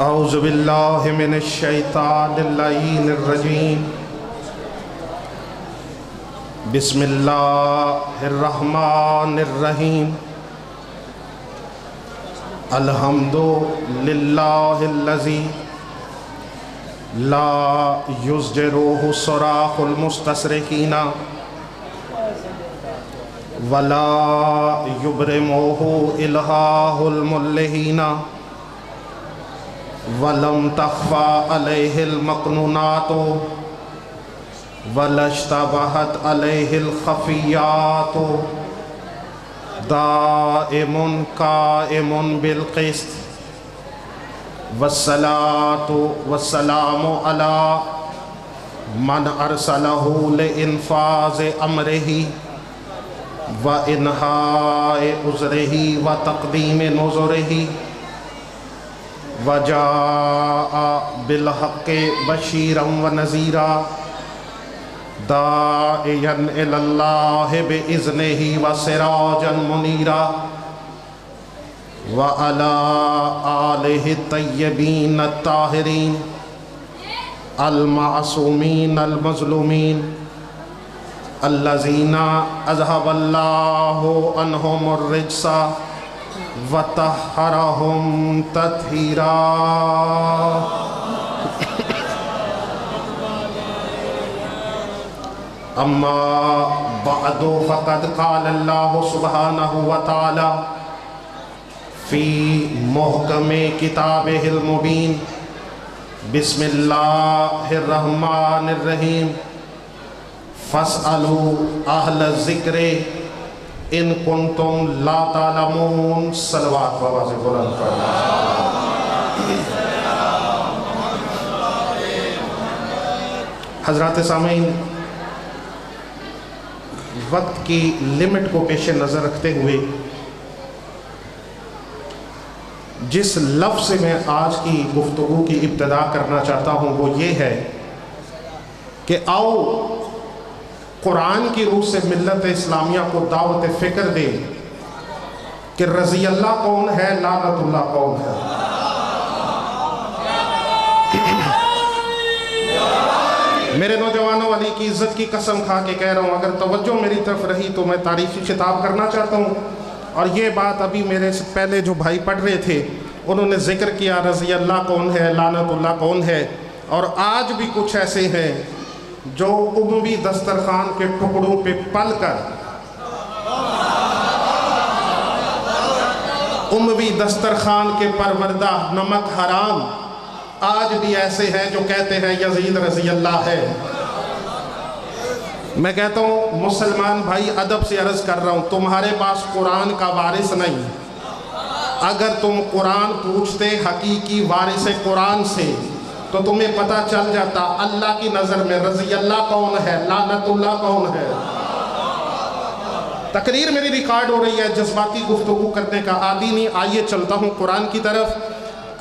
اعوذ باللہ من الشیطان اللعین الرجیم بسم اللہ الرحمن الرحیم الحمد للہ الذی لا یزجرہ صراخ المستصرخین ولا یبرمہ الہاہ الملحین وَلَمْ تَخْفَى عَلَيْهِ الْمَقْنُونَاتُ وَلَا اشْتَبَهَتْ عَلَيْهِ الْخَفِيَّاتُ دَائِمٌ قَائِمٌ بِالْقِسْطِ وَالصَّلَاةُ وَالسَّلَامُ عَلَى مَنْ أَرْسَلَهُ لِإِنْفَاذِ أَمْرِهِ وَإِنْهَاءِ عُذْرِهِ وَتَقْدِيمِ نُذُرِهِ وَجَاءَ بِالْحَقِّ بَشِيرًا وَنَذِيرًا دَاعِيًا إِلَى اللَّهِ بِإِذْنِهِ وَسِرَاجًا مُنِيرًا وَعَلَى آلِهِ الطَّيِّبِينَ الطَّاهِرِينَ الْمَعْصُومِينَ الْمَظْلُومِينَ الَّذِينَ أَذْهَبَ اللَّهُ عَنْهُمُ الرِّجْسَ وَطَهَّرَهُمْ تَطْهِيرًا اما بعد فقد قال اللہ سبحانہ وتعالی فی محکم کتابہ المبین بسم اللہ الرحمن الرحیم فاسألوا اہل الذکر ان کنتم لا تعلمون صلوات بابا سے بلند فرمائیں حضرات سامعین، وقت کی لمٹ کو پیش نظر رکھتے ہوئے جس لفظ سے میں آج کی گفتگو کی ابتدا کرنا چاہتا ہوں وہ یہ ہے کہ آؤ قرآن کی روح سے ملت اسلامیہ کو دعوت فکر دے کہ رضی اللہ کون ہے، لعنت اللہ کون ہے۔ میرے نوجوانوں، علی کی عزت کی قسم کھا کے کہہ رہا ہوں، اگر توجہ میری طرف رہی تو میں تعریفی خطاب کرنا چاہتا ہوں۔ اور یہ بات ابھی میرے سے پہلے جو بھائی پڑھ رہے تھے انہوں نے ذکر کیا رضی اللہ کون ہے، لعنت اللہ کون ہے، اور آج بھی کچھ ایسے ہیں جو اموی دسترخوان کے ٹکڑوں پہ پل کر اموی دسترخوان کے پروردہ نمک حرام آج بھی ایسے ہیں جو کہتے ہیں یزید رضی اللہ ہے۔ میں کہتا ہوں مسلمان بھائی، ادب سے عرض کر رہا ہوں، تمہارے پاس قرآن کا وارث نہیں۔ اگر تم قرآن پوچھتے حقیقی وارث قرآن سے تو تمہیں پتہ چل جاتا اللہ کی نظر میں رضی اللہ کون ہے، لعنت اللہ کون ہے۔ تقریر میری ریکارڈ ہو رہی ہے، جذباتی گفتگو کرنے کا عادی نہیں، آئیے چلتا ہوں قرآن کی طرف۔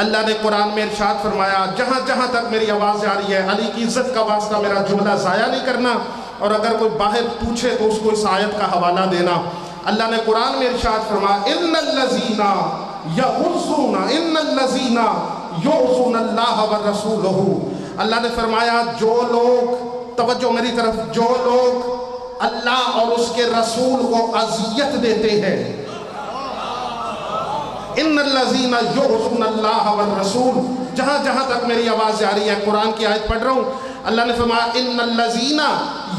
اللہ نے قرآن میں ارشاد فرمایا، جہاں جہاں تک میری آواز جا رہی ہے علی کی عزت کا واسطہ میرا جملہ ضائع نہیں کرنا، اور اگر کوئی باہر پوچھے تو اس کو اس آیت کا حوالہ دینا۔ اللہ نے قرآن میں ارشاد فرمایا، ان الذین یعصون اللہ ورسولہ۔ اللہ نے فرمایا جو لوگ، توجہ میری طرف، جو لوگ اللہ اور اس کے رسول کو اذیت دیتے ہیں، ان الذین یعصون اللہ والرسول، جہاں جہاں تک میری آواز جا رہی ہے قرآن کی آیت پڑھ رہا ہوں، اللہ نے فرمایا ان الذین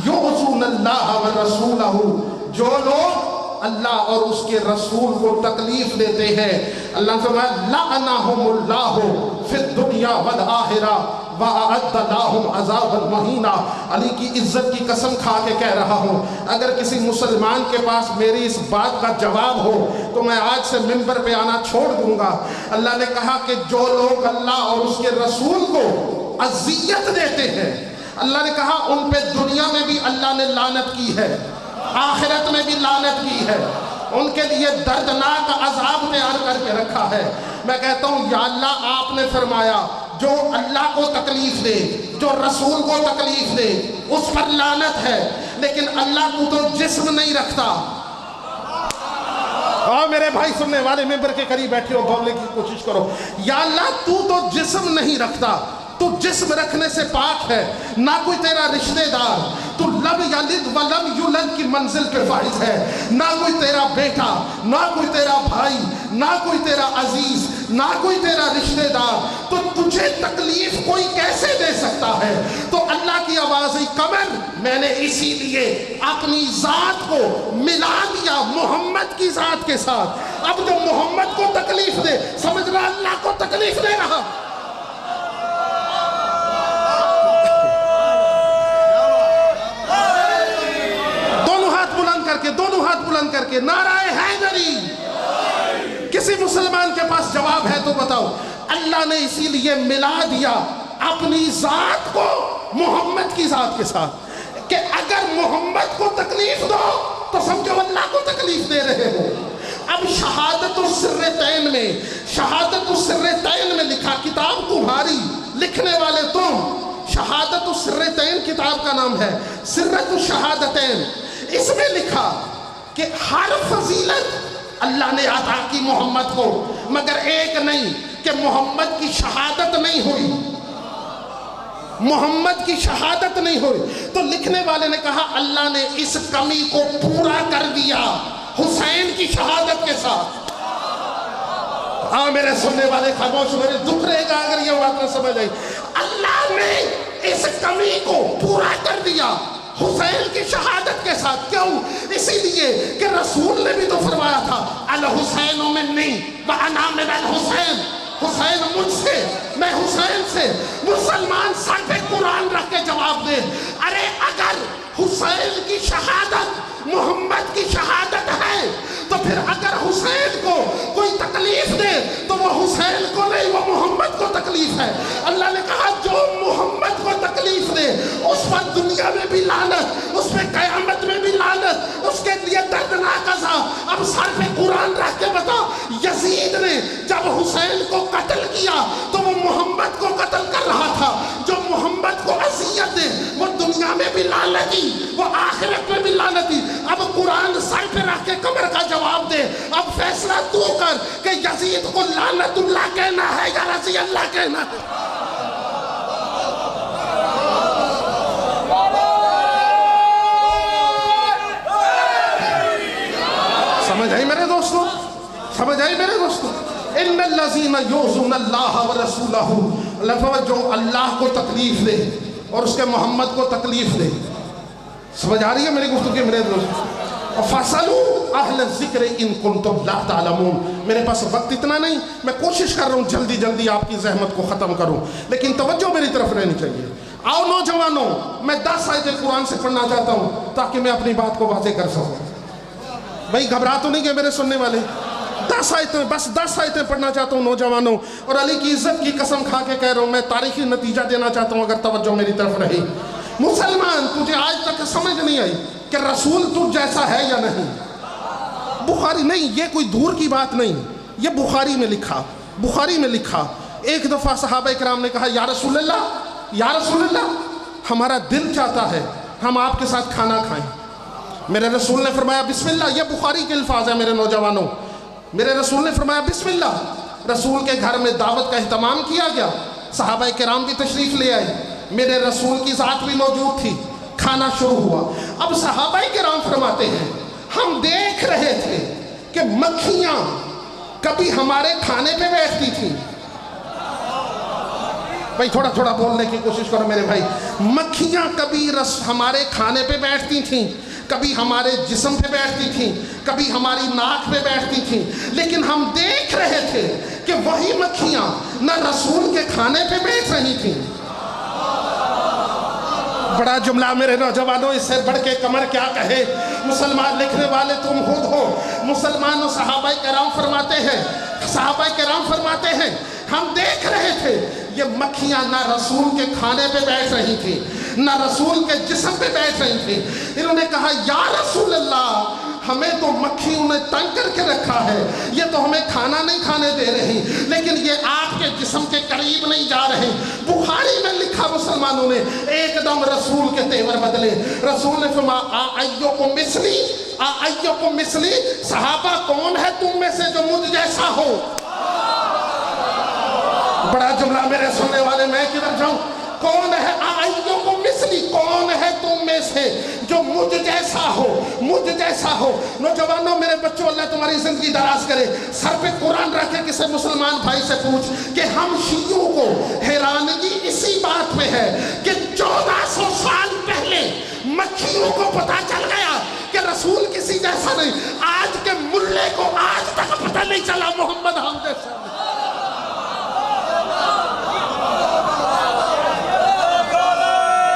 یعصون اللہ والرسولہ، جو لوگ اللہ اور اس کے رسول کو تکلیف دیتے ہیں، اللہ نے فرمایا لعنہم اللہ فی الدنیا والآخرہ وَأَعَدَّ لَهُمْ عَذَابًا مُهِينًا۔ علی کی عزت کی قسم کھا کے کہہ رہا ہوں، اگر کسی مسلمان کے پاس میری اس بات کا جواب ہو تو میں آج سے منبر پہ آنا چھوڑ دوں گا۔ اللہ نے کہا کہ جو لوگ اللہ اور اس کے رسول کو اذیت دیتے ہیں، اللہ نے کہا ان پہ دنیا میں بھی اللہ نے لعنت کی ہے، آخرت میں بھی لعنت کی ہے، ان کے لیے دردناک عذاب تیار کر کے رکھا ہے۔ میں کہتا ہوں یا اللہ، آپ نے فرمایا جو اللہ کو تکلیف دے، جو رسول کو تکلیف دے، اس پر لعنت ہے، لیکن اللہ کو تو جسم نہیں رکھتا، اور میرے بھائی سننے والے ممبر کے قریب بیٹھے ہو، بولنے کی کوشش کرو، یا اللہ تو جسم نہیں رکھتا، تو جسم رکھنے سے پاک ہے، نہ کوئی تیرا رشتہ دار، تو لم یلد ولم یولد کی منزل پہ فائز ہے، نہ کوئی تیرا بیٹا، نہ کوئی تیرا بھائی، نہ کوئی تیرا عزیز، نہ کوئی تیرا رشتہ دار، تو تجھے تکلیف کوئی کیسے دے سکتا ہے؟ تو اللہ کی آواز آئی، قمر میں نے اسی لیے اپنی ذات کو ملا دیا محمد کی ذات کے ساتھ۔ اب جو محمد کو تکلیف دے، سمجھ رہا اللہ کو تکلیف دے رہا۔ دونوں ہاتھ بلند کر کے نعرہ حیدری۔ کسی مسلمان کے پاس جواب ہے تو بتاؤ۔ اللہ نے اسی لیے ملا دیا اپنی ذات کو محمد کی ذات کے ساتھ کہ اگر محمد کو تکلیف دو تو سمجھو اللہ کو تکلیف دے رہے ہو۔ اب شہادت السرتین میں لکھا، کتاب تمہاری، لکھنے والے تم، شہادت السرتین کتاب کا نام ہے، سرت الشہادتین، اس میں لکھا کہ ہر فضیلت اللہ نے عطا کی محمد کو، مگر ایک نہیں کہ محمد کی شہادت نہیں ہوئی، محمد کی شہادت نہیں ہوئی۔ تو لکھنے والے نے کہا اللہ نے اس کمی کو پورا کر دیا حسین کی شہادت کے ساتھ۔ ہاں میرے سننے والے خاموش، میرے دکھ رہے گا اگر یہ بات نہ سمجھ آئی۔ اللہ نے اس کمی کو پورا کر دیا حسین کی شہادت کے ساتھ۔ کیوں؟ اسی لیے کہ رسول نے بھی تو فرمایا تھا، الحسین منی وانا من الحسین، حسین مجھ سے، میں حسین سے۔ مسلمان سر پہ قرآن رکھ کے جواب دے، ارے اگر حسین کی شہادت محمد کی شہادت ہے تو پھر اگر حسین کو کوئی تکلیف دے تو وہ حسین کو نہیں، وہ محمد کو تکلیف ہے۔ اللہ نے کہا جو محمد کو تکلیف دے اس پر دنیا میں بھی لعنت، اس پہ قیامت میں بھی لعنت، اس کے لیے دردناک عذاب۔ اب سر پہ قرآن رکھ کے بتا، یزید نے جب حسین کو قتل کیا تو وہ محمد کو قتل کر رہا تھا۔ جو محمد کو اذیت دے وہ دنیا میں بھی لعنتی، وہ آخرت میں بھی لعنتی۔ اب قرآن سر پہ رکھ کے قبر کا جواب دے، اب فیصلہ تو کر کہ یزید کو لعنت اللہ کہنا ہے یا رضی اللہ کہنا ہے۔ سمجھ آئی میرے دوستو؟ سمجھ آئی میرے دوستو؟ ان الذین یؤذون اللہ ورسولہ، اللہ جو اللہ کو تکلیف دے اور اس کے محمد کو تکلیف دے۔ سمجھ آ رہی ہے میری گفتگو میرے دوست؟ فَاسْأَلُوا أَهْلَ الذِّكْرِ إِن كُنتُمْ لَا تَعْلَمُونَ۔ میرے پاس وقت اتنا نہیں، میں کوشش کر رہا ہوں جلدی جلدی آپ کی زحمت کو ختم کروں، لیکن توجہ میری طرف رہنی چاہیے۔ آؤ نوجوانوں، میں 10 آیتیں قرآن سے پڑھنا چاہتا ہوں تاکہ میں اپنی بات کو واضح کر سکوں۔ بھائی گھبرا تو نہیں گئے میرے سننے والے؟ 10 آیتیں، بس 10 آیتیں پڑھنا چاہتا ہوں نوجوانوں، اور علی کی عزت کی قسم کھا کے کہہ رہا ہوں، میں تاریخی نتیجہ دینا چاہتا ہوں اگر توجہ میری طرف رہی۔ مسلمان، تجھے آج تک سمجھ نہیں آئی کہ رسول تجھ جیسا ہے یا نہیں؟ بخاری نہیں، یہ کوئی دور کی بات نہیں، یہ بخاری میں لکھا، بخاری میں لکھا۔ ایک دفعہ صحابہ اکرام نے کہا یا رسول اللہ، یا رسول اللہ، ہمارا دل چاہتا ہے ہم آپ کے ساتھ کھانا کھائیں۔ میرے رسول نے فرمایا بسم اللہ، یہ بخاری کے الفاظ ہیں میرے نوجوانوں، میرے رسول نے فرمایا بسم اللہ۔ رسول کے گھر میں دعوت کا اہتمام کیا گیا، صحابہ کرام بھی تشریف لے آئے، میرے رسول کی ذات بھی موجود تھی، کھانا شروع ہوا۔ اب صحابہ کرام فرماتے ہیں ہم دیکھ رہے تھے کہ مکھیاں کبھی ہمارے کھانے پہ بیٹھتی تھیں۔ بھائی تھوڑا تھوڑا بولنے کی کوشش کرو میرے بھائی۔ مکھیاں کبھی ہمارے کھانے پہ بیٹھتی تھیں، کبھی ہمارے جسم پہ بیٹھتی تھیں، کبھی ہماری ناک پہ بیٹھتی تھیں، لیکن ہم دیکھ رہے تھے کہ وہی مکھیاں نہ رسول کے کھانے پہ بیٹھ رہی تھیں۔ بڑا جملہ میرے نوجوانوں، اس سے بڑھ کے قمر کیا کہے؟ مسلمان لکھنے والے تم خود ہو۔ مسلمانوں، صحابہ کرام فرماتے ہیں، صحابہ کرام فرماتے ہیں ہم دیکھ رہے تھے یہ مکھیاں نہ رسول کے کھانے پہ بیٹھ رہی تھیں، نہ رسول کے جسم پہ بیٹھ رہی تھیں۔ انہوں نے کہا یا رسول اللہ ہمیں تو مکھیوں نے تنگ کر کے رکھا ہے، یہ تو ہمیں کھانا نہیں کھانے دے رہی، لیکن یہ آپ کے جسم کے قریب نہیں جا رہے۔ بخاری میں لکھا مسلمانوں نے ایک دم رسول کے تیور بدلے۔ رسول نے فرمایا ایکم مثلی، ایکم مثلی، صحابہ کون ہے تم میں سے جو مجھ جیسا ہو؟ بڑا جملہ میرے سننے والے، میں کدھر جاؤں؟ کون ہے ایکم مثلی، کون ہے تم میں سے جو مجھ جیسا ہو، مجھ جیسا ہو؟ نوجوانوں میرے بچوں، اللہ تمہاری زندگی دراز کرے، سر پہ قرآن رکھ کے کسی مسلمان بھائی سے پوچھ کہ ہم شیعوں کو حیرانگی اسی بات میں ہے کہ 1400 سال پہلے مکھیوں کو پتا چل گیا کہ رسول کسی جیسا نہیں، آج کے ملے کو آج تک پتہ نہیں چلا محمد ہم جیسا۔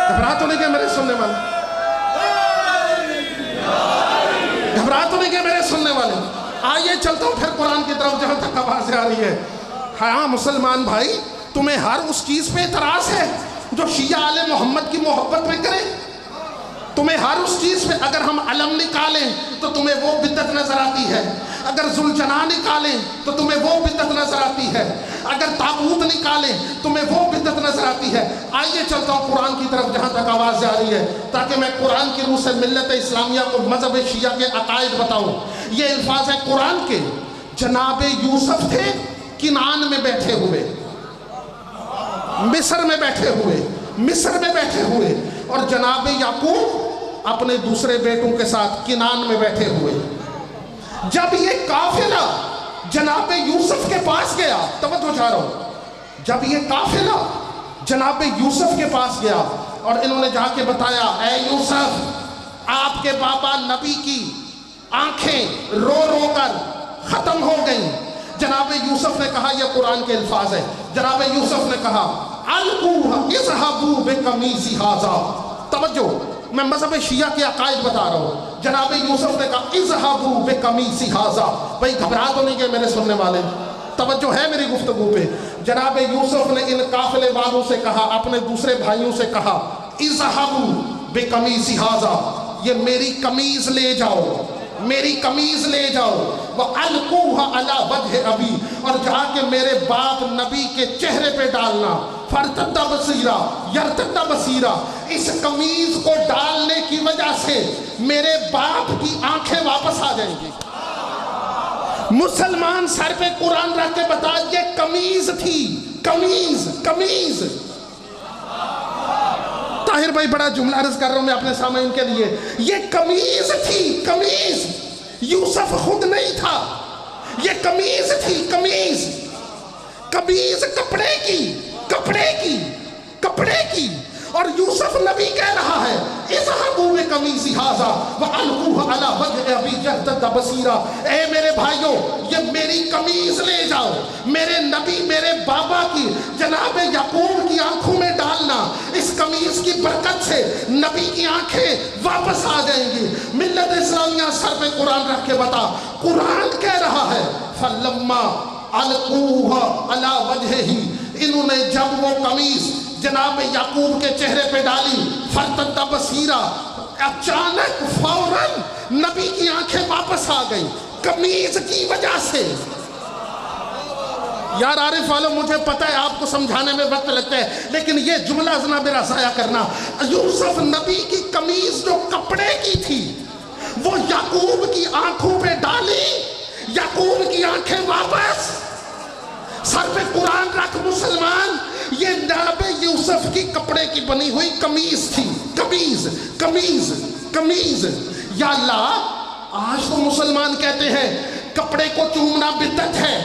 گھبرا تو نہیں گئے میرے سننے والے؟ گھبرا تو نہیں گئے میرے سننے والے؟ آئیے چلتا ہوں پھر قرآن کی طرف جہاں تک آوازیں آ رہی ہے۔ ہاں مسلمان بھائی، تمہیں ہر اس چیز پہ اعتراض ہے جو شیعہ آل محمد کی محبت میں کرے؟ تمہیں ہر اس چیز پہ، اگر ہم علم نکالیں تو تمہیں وہ بدعت نظر آتی ہے، اگر ذوالجناح نکالیں تو تمہیں وہ بدعت نظر آتی ہے، اگر تابوت نکالیں تمہیں وہ بدعت نظر آتی ہے۔ آئیے چلتا ہوں قرآن کی طرف جہاں تک آواز آ رہی ہے، تاکہ میں قرآن کی روح سے ملت اسلامیہ کو مذہب شیعہ کے عقائد بتاؤں۔ یہ الفاظ ہے قرآن کے۔ جناب یوسف تھے کنعان میں بیٹھے ہوئے، مصر میں بیٹھے ہوئے، مصر میں بیٹھے ہوئے، اور جناب یعقوب اپنے دوسرے بیٹوں کے ساتھ کنعان میں بیٹھے ہوئے۔ جب یہ قافلہ جناب یوسف کے پاس گیا، توجہ چاہ رہا ہوں، جب یہ قافلہ جناب یوسف کے پاس گیا اور انہوں نے جا کے بتایا اے یوسف آپ کے بابا نبی کی آنکھیں رو رو کر ختم ہو گئیں، جناب یوسف نے کہا، یہ قرآن کے الفاظ ہے، جناب یوسف نے کہا القوہ اذهبوا بقمیصی ھذا۔ توجہ، میں مذہب شیعہ کے عقائد بتا رہا ہوں۔ جناب یوسف نے کہا اذهبوا بقمیصی ھذا۔ بھئی گھبرا تو نہیں گئے میرے سننے والے؟ توجہ ہے میری گفتگو پہ؟ جناب یوسف نے ان قافلے والوں سے کہا، اپنے دوسرے بھائیوں سے کہا اذهبوا بقمیصی ھذا، یہ میری قمیض لے جاؤ، میری قمیض لے جاؤ، وَأَلْقُوهَا عَلَى وَجْهِ أَبِي، اور جا کے میرے باپ نبی کے چہرے پہ ڈالنا، فَارْتَدَّ بَصِيرًا يَرْتَدَّ بَصِيرًا، اس قمیض کو ڈالنے کی وجہ سے میرے باپ کی آنکھیں واپس آ جائیں گی۔ مسلمان سر پہ قرآن رکھ کے بتا، یہ قمیض تھی، قمیض، قمیض۔ طاہر بھائی بڑا جملہ عرض کر رہا ہوں میں اپنے سامعین کے لیے، یہ قمیض تھی، قمیض، یوسف خود نہیں تھا، یہ قمیض تھی، قمیض، قمیض کپڑے کی، کپڑے کی، کپڑے کی، اور یوسف نبی کہہ رہا ہے اذهبوا بقمیصی ھذا وَأَلْقُوهَا عَلَى وَجْهِ أَبِي يَرْتَدَّ بَصِيرًا، اے میرے بھائیوں یہ میری قمیض لے جاؤ، میرے نبی میرے بابا کی جناب یعقوب کی آنکھوں میں ڈالنا، اس قمیض کی برکت سے نبی کی آنکھیں واپس آ جائیں گی۔ ملت اسلامیہ سر پہ قرآن رکھ کے بتا، قرآن کہہ رہا ہے فَلَمَّا أَلْقُوهَا عَلَى وَجْهِهِ، انہوں نے جب وہ قمیض جناب یعقوب کے چہرے پہ ڈالی، فَارْتَدَّ بَصِيرًا، اچانک فوراً نبی کی آنکھیں واپس آ گئیں، قمیض کی وجہ سے۔ یار عارف والوں مجھے پتہ ہے آپ کو سمجھانے میں وقت لگتا ہے، لیکن یہ جملہ ذرا میرا ضائع کرنا، یوسف نبی کی قمیض جو کپڑے کی تھی وہ یعقوب کی آنکھوں پہ ڈالی، یعقوب کی آنکھیں واپس۔ سر پہ قرآن رکھ مسلمان، یہ جناب یوسف کی کپڑے کی بنی ہوئی قمیض تھی، قمیض، قمیض، قمیض۔ یا اللہ آج تو مسلمان کہتے ہیں کپڑے کو چومنا بدعت ہے،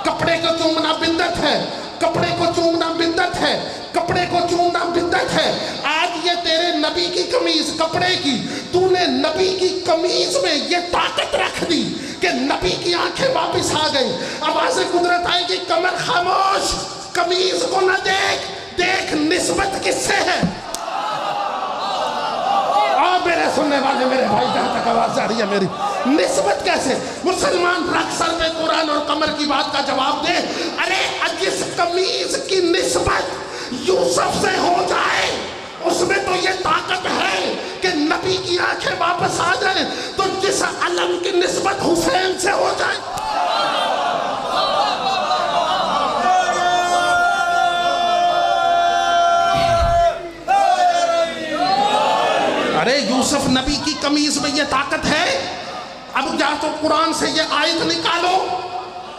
کپڑے کو چومنا بدعت ہے، کپڑے کو چومنا بدعت ہے، کپڑے کو چومنا بدعت ہے۔ آج یہ تیرے نبی کی قمیض کپڑے کی، تو نے نبی کی قمیض میں یہ طاقت رکھ دی کہ نبی کی آنکھیں واپس آ گئی۔ آواز قدرت آئے گی، کمر خاموش، قمیض کو نہ دیکھ، دیکھ نسبت کس سے ہے۔ میرے سننے والے میرے بھائی جہاں تک آواز آ رہی ہے میری، نسبت کیسے؟ مسلمان رکھ سر پہ قرآن اور قمر کی بات کا جواب دے۔ ارے جس قمیض کی نسبت یوسف سے ہو جائے اس میں تو یہ طاقت ہے کہ نبی کی آنکھیں واپس آ جائیں تو جس علم کی نسبت حسین سے ہو جائے. ارے یوسف نبی کی قمیض میں یہ طاقت ہے. اب جا تو قرآن سے یہ آیت نکالو.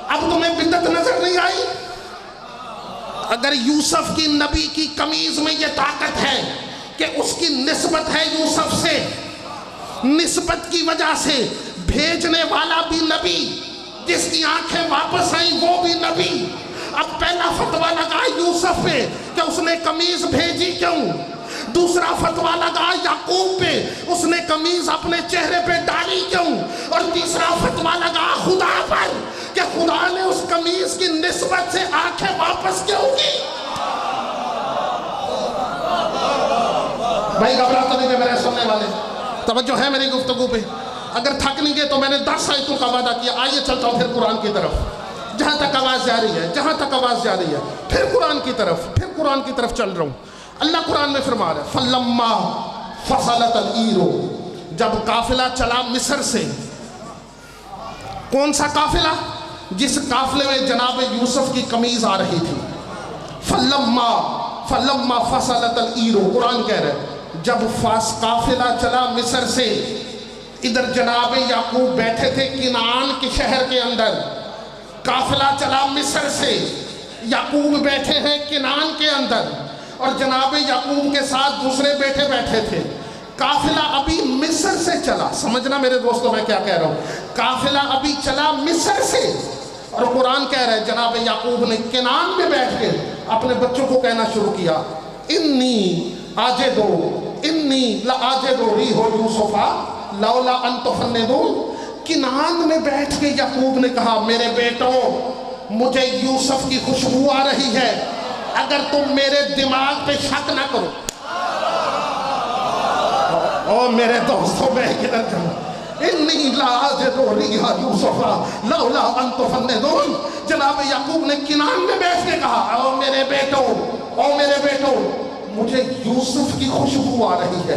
اب تمہیں بدعت نظر نہیں آئی؟ اگر یوسف کی نبی کی قمیض میں یہ طاقت ہے کہ اس کی نسبت ہے یوسف سے، نسبت کی وجہ سے بھیجنے والا بھی نبی، جس کی آنکھیں واپس آئیں وہ بھی نبی. اب پہلا فتویٰ لگا یوسف پہ کہ اس نے قمیض بھیجی کیوں، دوسرا فتویٰ لگا یعقوب پہ اس نے قمیض اپنے چہرے پہ ڈالی کیوں، اور تیسرا فتویٰ لگا خدا پر کہ خدا نے اس قمیض کی نسبت سے آنکھیں واپس کیوں کی. بھائی گھبراتے نہیں کہ میرے سننے والے، توجہ ہے میری گفتگو پہ؟ اگر تھک نہیں گئے تو میں نے 10 آیتوں کا وعدہ کیا. آئیے چلتا ہوں پھر قرآن کی طرف، جہاں تک آواز جا رہی ہے، جہاں تک آواز جا رہی ہے پھر قرآن کی طرف چل رہا ہوں. اللہ قرآن میں فرما رہا ہے فَلَمَّا فَصَلَتَ الْعِيرُ، جب قافلہ چلا مصر سے. کون سا قافلہ؟ جس قافلے میں جناب یوسف کی قمیض آ رہی تھی. فَلَمَّا فَصَلَتَ الْعِيرُ، قرآن کہہ رہا ہے جب قافلہ چلا مصر سے. ادھر جناب یعقوب بیٹھے تھے کنعان کے شہر کے اندر، قافلہ چلا مصر سے، یعقوب بیٹھے ہیں کنعان کے اندر، اور جناب یعقوب کے ساتھ دوسرے بیٹھے تھے. قافلہ ابھی مصر سے چلا. سمجھنا میرے دوستوں میں کیا کہہ رہا ہوں، قافلہ ابھی چلا مصر سے، اور قرآن کہہ رہا ہے جناب یعقوب نے کنعان میں بیٹھ کے اپنے بچوں کو کہنا شروع کیا انی لآجدو ریح یوسف لولا ان تفندون. کنعان میں بیٹھ کے یعقوب نے کہا میرے بیٹوں مجھے یوسف کی خوشبو آ رہی ہے، اگر تم میرے دماغ پہ شک نہ کرو. او میرے دوستوں میں کدھر جاؤں، انی لآجدو ریح یوسف لولا ان تفندون. جناب یعقوب نے کنعان میں بیٹھ کے کہا او میرے بیٹو مجھے یوسف کی خوشبو آ رہی ہے.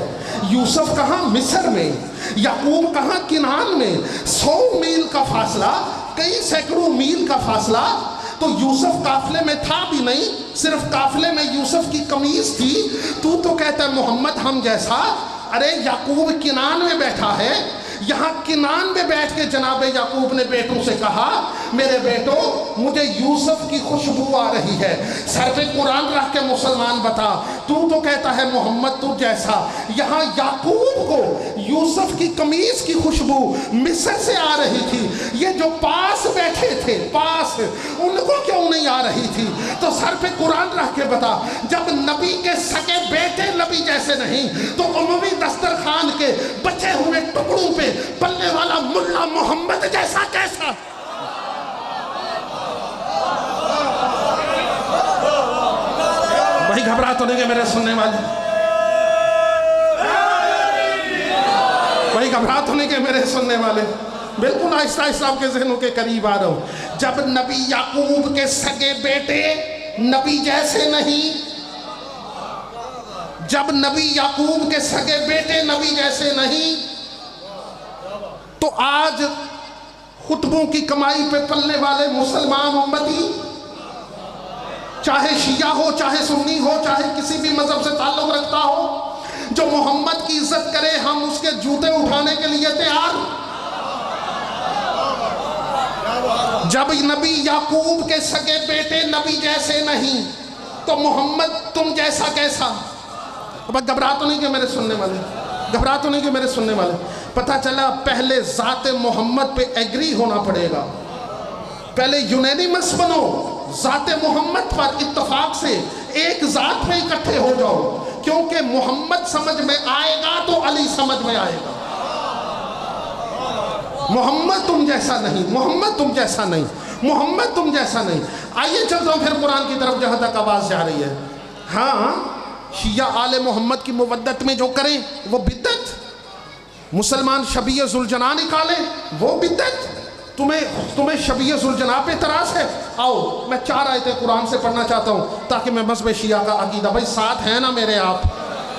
یوسف کہاں؟ مصر میں. یعقوب کہاں؟ کنعان میں. 100 میل کا فاصلہ، کئی سینکڑوں میل کا فاصلہ. تو یوسف قافلے میں تھا بھی نہیں، صرف قافلے میں یوسف کی قمیض تھی. تو کہتا ہے محمد ہم جیسا. ارے یعقوب کنعان میں بیٹھا ہے. یہاں کنعان میں بیٹھ کے جناب یعقوب نے بیٹوں سے کہا میرے بیٹو مجھے یوسف کی خوشبو آ رہی ہے. سر پہ قرآن رکھ کے مسلمان بتا، تو کہتا ہے محمد تو جیسا. یہاں یعقوب کو یوسف کی قمیض کی خوشبو مصر سے آ رہی تھی. یہ جو پاس بیٹھے تھے پاس، ان کو کیوں نہیں آ رہی تھی؟ تو سر پہ قرآن رکھ کے بتا، جب نبی کے سگے بیٹے نبی جیسے نہیں تو عمومی دسترخوان کے بچے ہوئے ٹکڑوں پہ پلنے والا ملا محمد جیسا کیسا؟ بھائی گھبرا تو نہیں کہ میرے سننے والے، بھائی گھبرا تو نہیں کہ میرے سننے والے، بالکل آہستہ آہستہ آپ کے ذہنوں کے قریب آ رہا ہوں. جب نبی یعقوب کے سگے بیٹے نبی جیسے نہیں، جب نبی یعقوب کے سگے بیٹے نبی جیسے نہیں، تو آج خطبوں کی کمائی پہ پلنے والے مسلمان امتی، چاہے شیعہ ہو، چاہے سنی ہو، چاہے کسی بھی مذہب سے تعلق رکھتا ہو، جو محمد کی عزت کرے ہم اس کے جوتے اٹھانے کے لیے تیار. جب نبی یعقوب کے سگے بیٹے نبی جیسے نہیں تو محمد تم جیسا کیسا؟ اب گھبرا تو نہیں کہ میرے سننے والے، گھبرا تو نہیں کہ میرے سننے والے. پتہ چلا پہلے ذات محمد پہ ایگری ہونا پڑے گا، پہلے یونینیمس بنو، ذات محمد پر اتفاق سے ایک ذات میں اکٹھے ہو جاؤ، کیونکہ محمد سمجھ میں آئے گا تو علی سمجھ میں آئے گا. محمد تم جیسا نہیں، محمد تم جیسا نہیں، محمد تم جیسا نہیں. آئیے چلتا ہوں پھر قرآن کی طرف جہاں تک آواز جا رہی ہے. ہاں شیعہ آل محمد کی مودت میں جو کریں وہ بدعت، مسلمان شبیہ ذوالجناح نکالیں وہ بدعت. تمہیں شبیہ ذوالجناح پہ اعتراض ہے؟ آؤ میں 4 آیتیں قرآن سے پڑھنا چاہتا ہوں تاکہ میں مذہب شیعہ کا عقیدہ، بھائی ساتھ ہیں نا میرے آپ؟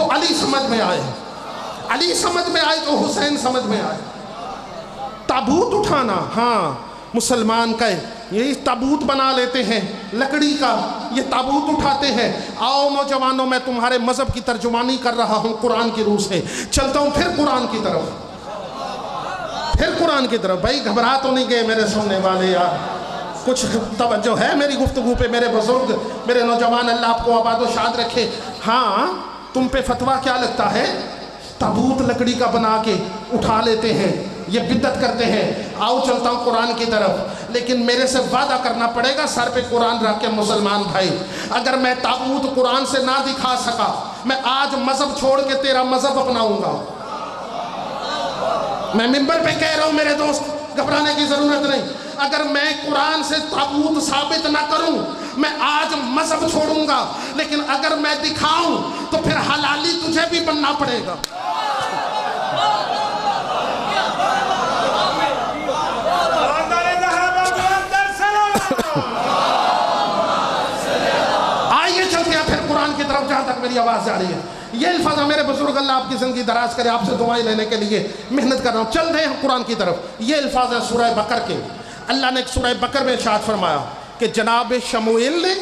تو علی سمجھ میں آئے، علی سمجھ میں آئے تو حسین سمجھ میں آئے۔ تابوت اٹھانا، ہاں مسلمان کا یہی تابوت بنا لیتے ہیں لکڑی کا، یہ تابوت اٹھاتے ہیں۔ آؤ نوجوانوں، میں تمہارے مذہب کی ترجمانی کر رہا ہوں قرآن کی روح سے، چلتا ہوں پھر قرآن کی طرف، پھر قرآن کی طرف۔ بھائی گھبرا تو نہیں گئے میرے سننے والے یار؟ کچھ توجہ ہے میری گفتگو پہ میرے بزرگ، میرے نوجوان، اللہ آپ کو آباد و شاد رکھے۔ ہاں تم پہ فتویٰ کیا لگتا ہے؟ تابوت لکڑی کا بنا کے اٹھا لیتے ہیں، یہ بدعت کرتے ہیں۔ آؤ چلتا ہوں قرآن کی طرف، لیکن میرے سے وعدہ کرنا پڑے گا سر پہ قرآن رکھ کے مسلمان بھائی، اگر میں تابوت قرآن سے نہ دکھا سکا، میں آج مذہب چھوڑ کے تیرا مذہب اپناؤں گا۔ میں منبر پہ کہہ رہا ہوں میرے دوست، گھبرانے کی ضرورت نہیں۔ اگر میں قرآن سے تابوت ثابت نہ کروں، میں آج مذہب چھوڑوں گا، لیکن اگر میں دکھاؤں تو پھر حلالی تجھے بھی بننا پڑے گا۔ آئیے چلتے ہیں پھر قرآن کی طرف جہاں تک میری آواز جا رہی ہے۔ یہ الفاظ میرے بزرگ، اللہ آپ کی زندگی دراز کرے، آپ سے دعائیں لینے کے لیے محنت کر رہا ہوں۔ چل رہے ہیں قرآن کی طرف۔ یہ الفاظ ہیں سورہ بقر کے۔ اللہ نے سورہ بقر میں ارشاد فرمایا کہ جناب شموئیل نے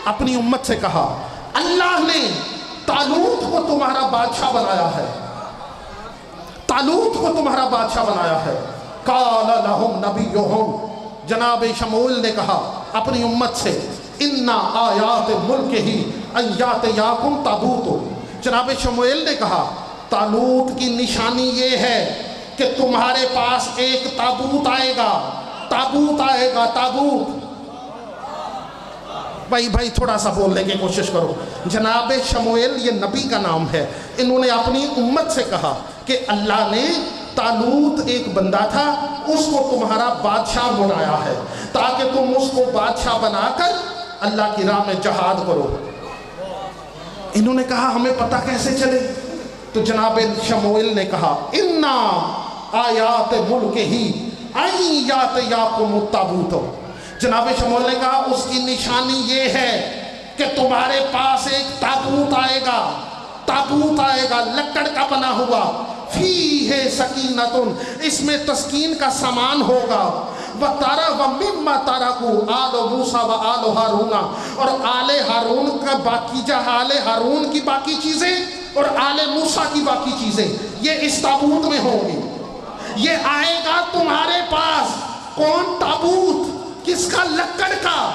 اپنی امت سے کہا، اللہ نے طالوت کو تمہارا بادشاہ بنایا ہے، طالوت کو تمہارا بادشاہ بنایا ہے۔ قال لہم نبیہم، جناب شموئیل نے کہا اپنی امت سے، اِنَّا آیات ملک ہی ان یاتیاکم تابوت۔ جناب شموئیل نے کہا طالوت کی نشانی یہ ہے کہ تمہارے پاس ایک تابوت آئے گا، تابوت آئے گا، تابوت۔ بھائی تھوڑا سا بولنے کی کوشش کرو۔ جناب شموئیل یہ نبی کا نام ہے، انہوں نے اپنی امت سے کہا کہ اللہ نے طالوت ایک بندہ تھا، اس کو تمہارا بادشاہ بنایا ہے تاکہ تم اس کو بادشاہ بنا کر اللہ کی راہ میں جہاد کرو۔ انہوں نے کہا ہمیں پتہ کیسے چلے؟ تو جناب شموئیل نے کہا اِنَّا آیات ملک ہی ان یاتیاکم التابوت۔ جناب شموئیل نے کہا اس کی نشانی یہ ہے کہ تمہارے پاس ایک تابوت آئے گا، تابوت آئے گا لکڑ کا بنا ہوا، فیہ سکینۃ، اس میں تسکین کا سامان ہوگا، وَمِمَّا تَرَكُوا آلُ موسیٰ وآلُ ہارون، اور آل ہارون کا باقی آل ہارون کی باقی چیزیں اور آل موسیٰ کی باقی چیزیں یہ اس تابوت میں ہوں گی۔ یہ آئے گا تمہارے پاس، کون تابوت؟ کس کا؟ لکڑ کا۔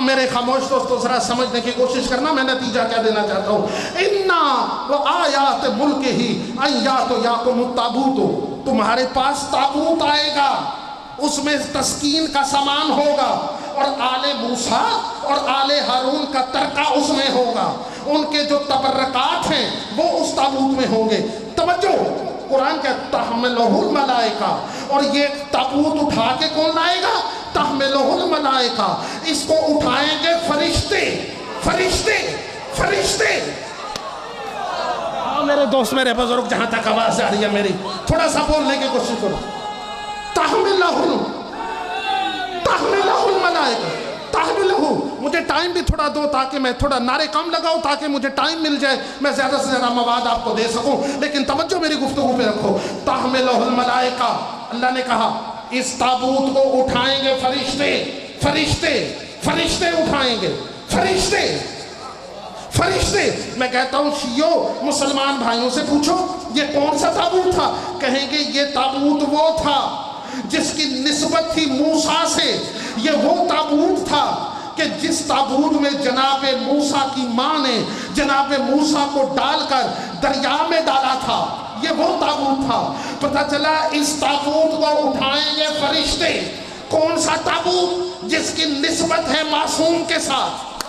میرے خاموش دوستو ذرا سمجھنے کی کوشش کرنا، میں نتیجہ کیا دینا چاہتا ہوں۔ اِنَّا وَآیَاتِ مُلْکِهِ اَن یَاتِیَاکُمُ التَّابُوتُ، تمہارے پاس تابوت آئے گا، اس میں تسکین کا سامان ہوگا، اور آل موسیٰ اور آل ہارون کا ترکہ اس میں ہوگا، ان کے جو تبرکات ہیں وہ اس تابوت میں ہوں گے۔ توجہ، قرآن کہتا تحملہ الملائکہ، اور یہ تابوت اٹھا کے کون لائے گا؟ تحملہ الملائکہ، اس کو اٹھائیں گے فرشتے، فرشتے، فرشتے۔ میرے دوست، میرے بزرگ، جہاں تک آواز آ رہی ہے میری، تھوڑا سا بولنے کی کوشش کرو۔ تحملہ الملائکہ، تحملہ، مجھے ٹائم بھی تھوڑا دو تاکہ میں تھوڑا نعرے کم لگاؤں، تاکہ مجھے ٹائم مل جائے، میں زیادہ سے زیادہ مواد آپ کو دے سکوں، لیکن توجہ میری گفتگو پہ رکھو۔ تحملہ الملائکہ، اللہ نے کہا اس تابوت کو اٹھائیں گے فرشتے، فرشتے، فرشتے اٹھائیں گے، فرشتے، فرشتے۔ میں کہتا ہوں شیعو مسلمان بھائیوں سے پوچھو یہ کون سا تابوت تھا؟ کہیں گے یہ تابوت وہ تھا جس کی نسبت تھی موسیٰ سے، یہ وہ تابوت تھا کہ جس تابوت میں جناب موسیٰ کی ماں نے جناب موسیٰ کو ڈال کر دریا میں ڈالا تھا، یہ وہ تابوت تھا۔ پتہ چلا اس تابوت کو اٹھائیں گے فرشتے۔ کون سا تابوت؟ جس کی نسبت ہے معصوم کے ساتھ۔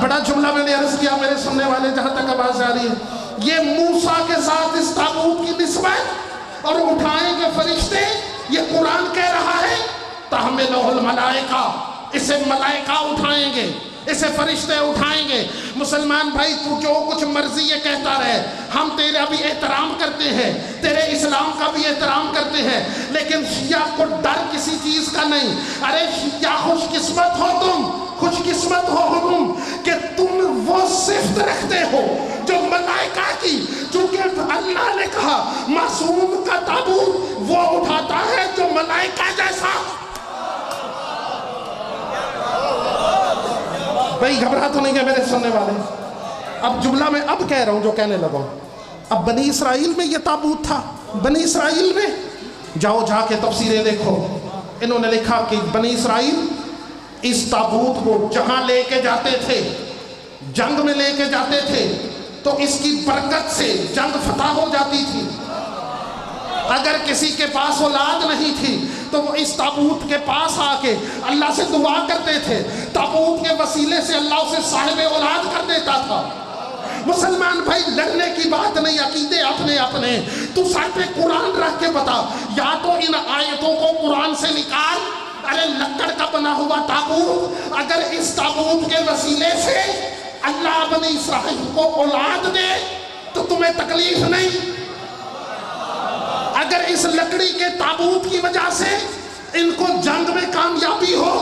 بڑا جملہ میں نے عرض کیا میرے سننے والے، جہاں تک آواز آ رہی ہے، یہ موسیٰ کے ساتھ اس تابوت کی نسبت، اور اٹھائیں گے فرشتے۔ یہ قرآن کہہ رہا ہے تحملہ الملائکہ، اسے ملائکہ اٹھائیں گے، اسے فرشتے اٹھائیں گے۔ مسلمان بھائی تو جو کچھ مرضی یہ کہتا رہے، ہم تیرا بھی احترام کرتے ہیں، تیرے اسلام کا بھی احترام کرتے ہیں، لیکن شیعہ کو ڈر کسی چیز کا نہیں۔ ارے شیعہ خوش قسمت ہو تم، خوش قسمت ہو تم کہ تم وہ صفت رکھتے ہو جو ملائکہ کی، چونکہ اللہ نے کہا معصوم کا تابوت وہ اٹھاتا ہے جو ملائکہ جیسا۔ بھائی گھبرا تو نہیں گئے میرے سننے والے؟ اب جملہ میں اب کہہ رہا ہوں جو کہنے لگا ہوں۔ اب بنی اسرائیل میں یہ تابوت تھا، بنی اسرائیل میں جاؤ جا کے تفسیریں دیکھو، انہوں نے لکھا کہ بنی اسرائیل اس تابوت کو جہاں لے کے جاتے تھے، جنگ میں لے کے جاتے تھے، تو اس کی برکت سے جنگ فتح ہو جاتی تھی۔ اگر کسی کے پاس اولاد نہیں تھی تو وہ اس تابوت کے پاس آ کے اللہ سے دعا کرتے تھے، تابوت کے وسیلے سے اللہ اسے صاحب اولاد کر دیتا تھا۔ مسلمان بھائی لڑنے کی بات نہیں، عقیدے اپنے اپنے۔ تو سر پہ قرآن رکھ کے بتا، یا تو ان آیتوں کو قرآن سے نکال۔ ارے لکڑ کا بنا ہوا تابوت، اگر اس تابوت کے وسیلے سے اللہ بنی اسرائیل کو اولاد دے تو تمہیں تکلیف نہیں۔ اگر اس لکڑی کے تابوت کی وجہ سے ان کو جنگ میں کامیابی ہو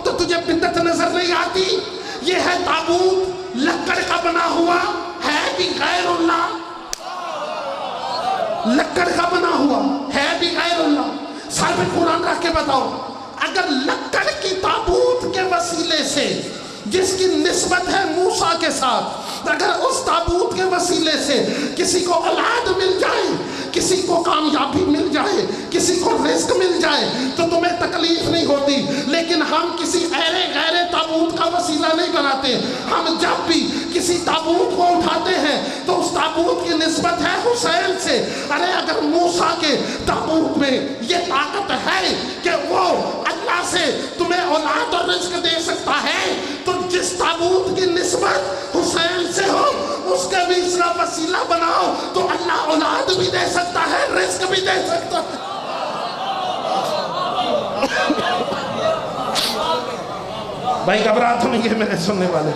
تو تجھے بدعت نظر نہیں آتی۔ یہ ہے تابوت لکڑ کا بنا ہوا، ہے بھی غیر اللہ، لکڑ کا بنا ہوا ہے بھی غیر اللہ۔ سر پہ قرآن رکھ کے بتاؤ، اگر لکڑ کی تابوت کے وسیلے سے جس کی نسبت ہے موسیٰ کے ساتھ، اگر اس تابوت کے وسیلے سے کسی کو اولاد مل جائے، کسی کو کامیابی مل جائے، کسی کو رزق مل جائے تو تمہیں تکلیف نہیں ہوتی۔ لیکن ہم کسی غیر تابوت کا وسیلہ نہیں بناتے۔ ہم جب بھی کسی تابوت کو اٹھاتے ہیں تو اس تابوت کی نسبت ہے حسین سے۔ ارے اگر موسیٰ کے تابوت میں یہ طاقت ہے کہ وہ اللہ سے تمہیں اولاد اور رزق دے سکتا ہے، تو جس تابوت کی نسبت حسین سے ہو اس کے بھی اس کا وسیلہ بناؤ تو اللہ اولاد بھی دے سکتا ہے، رزق بھی دے سکتا ہے۔ بھائی گھبرا تو نہیں ہے میرے سننے والے؟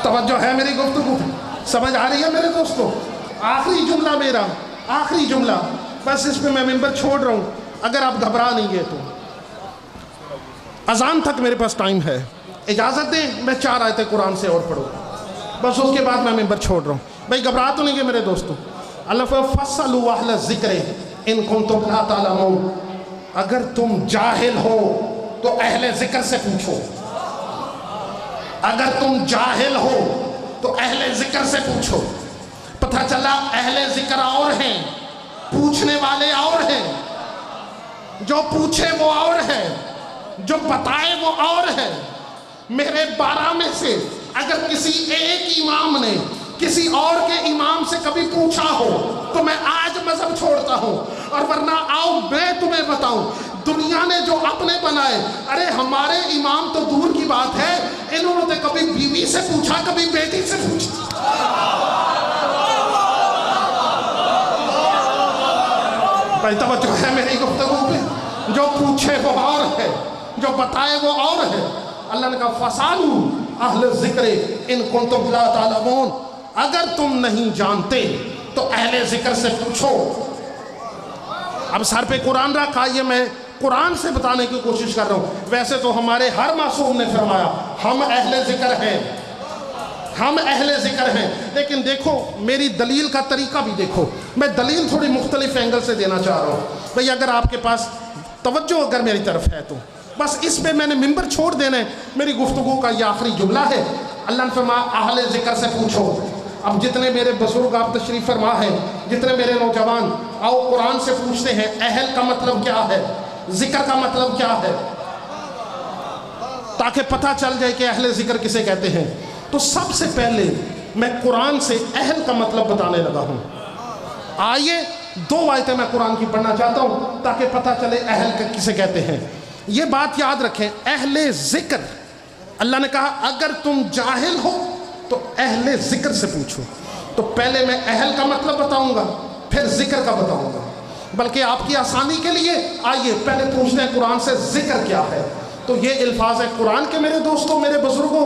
توجہ ہے میری گفتگو؟ سمجھ آ رہی ہے میرے دوستو؟ آخری جملہ میرا، آخری جملہ، بس اس پہ میں ممبر چھوڑ رہا ہوں۔ اگر آپ گھبرا نہیں گئے تو اذان تک میرے پاس ٹائم ہے، اجازت دیں میں 4 آیتیں قرآن سے اور پڑھوں، بس اس کے بعد میں ممبر چھوڑ رہا ہوں۔ بھائی گھبرا تو نہیں گئے میرے دوستو؟ اللہ فَاسْأَلُوا أَهْلَ الذِّكْرِ إِن كُنتُمْ لَا تَعْلَمُونَ، اگر تم جاہل ہو تو اہل ذکر سے پوچھو، اگر تم جاہل ہو تو اہل ذکر سے پوچھو۔ پتہ چلا اہل ذکر اور ہیں، پوچھنے والے اور ہیں، جو پوچھے وہ اور ہے، جو بتائے وہ اور ہے۔ میرے 12 میں سے اگر کسی ایک امام نے کسی اور کے امام سے کبھی پوچھا ہو تو میں آج مذہب چھوڑتا ہوں، اور ورنہ آؤ میں تمہیں بتاؤں دنیا نے جو اپنے بنائے، ارے ہمارے امام تو دور کی بات ہے، انہوں نے کبھی بیوی سے پوچھا، کبھی بیٹی سے پوچھا۔ بھائی توجہ ہے میری گفتگو پہ؟ جو پوچھے وہ اور ہے، جو بتائے وہ اور ہے۔ اللہ نے کہا فَاسْأَلُوا أَهْلَ الذِّكْرِ إِن كُنتُمْ لَا تَعْلَمُونَ، اگر تم نہیں جانتے تو اہل ذکر سے پوچھو۔ اب سر پہ قرآن رکھا، یہ میں قرآن سے بتانے کی کوشش کر رہا ہوں۔ ویسے تو ہمارے ہر معصوم نے فرمایا ہم اہل ذکر ہیں، ہم اہل ذکر ہیں، لیکن دیکھو میری دلیل کا طریقہ بھی دیکھو۔ میں دلیل تھوڑی مختلف اینگل سے دینا چاہ رہا ہوں۔ بھئی اگر آپ کے پاس توجہ اگر میری طرف ہے تو بس اس پہ میں نے ممبر چھوڑ دینا ہے۔ میری گفتگو کا یہ آخری جملہ ہے۔ اللہ نے فرمایا اہل ذکر سے پوچھو۔ اب جتنے میرے بزرگ آپ تشریف فرما ہیں، جتنے میرے نوجوان، آؤ قرآن سے پوچھتے ہیں اہل کا مطلب کیا ہے، ذکر کا مطلب کیا ہے، تاکہ پتہ چل جائے کہ اہل ذکر کسے کہتے ہیں۔ تو سب سے پہلے میں قرآن سے اہل کا مطلب بتانے لگا ہوں۔ آئیے 2 آیتیں میں قرآن کی پڑھنا چاہتا ہوں تاکہ پتہ چلے اہل کسے کہتے ہیں۔ یہ بات یاد رکھیں، اہل ذکر، اللہ نے کہا اگر تم جاہل ہو تو اہل ذکر سے پوچھو۔ تو پہلے میں اہل کا مطلب بتاؤں گا، پھر ذکر کا بتاؤں گا، بلکہ آپ کی آسانی کے لیے آئیے پہلے پوچھتے ہیں قرآن سے ذکر کیا ہے۔ تو یہ الفاظ ہے قرآن کے میرے دوستوں، میرے بزرگوں،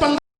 15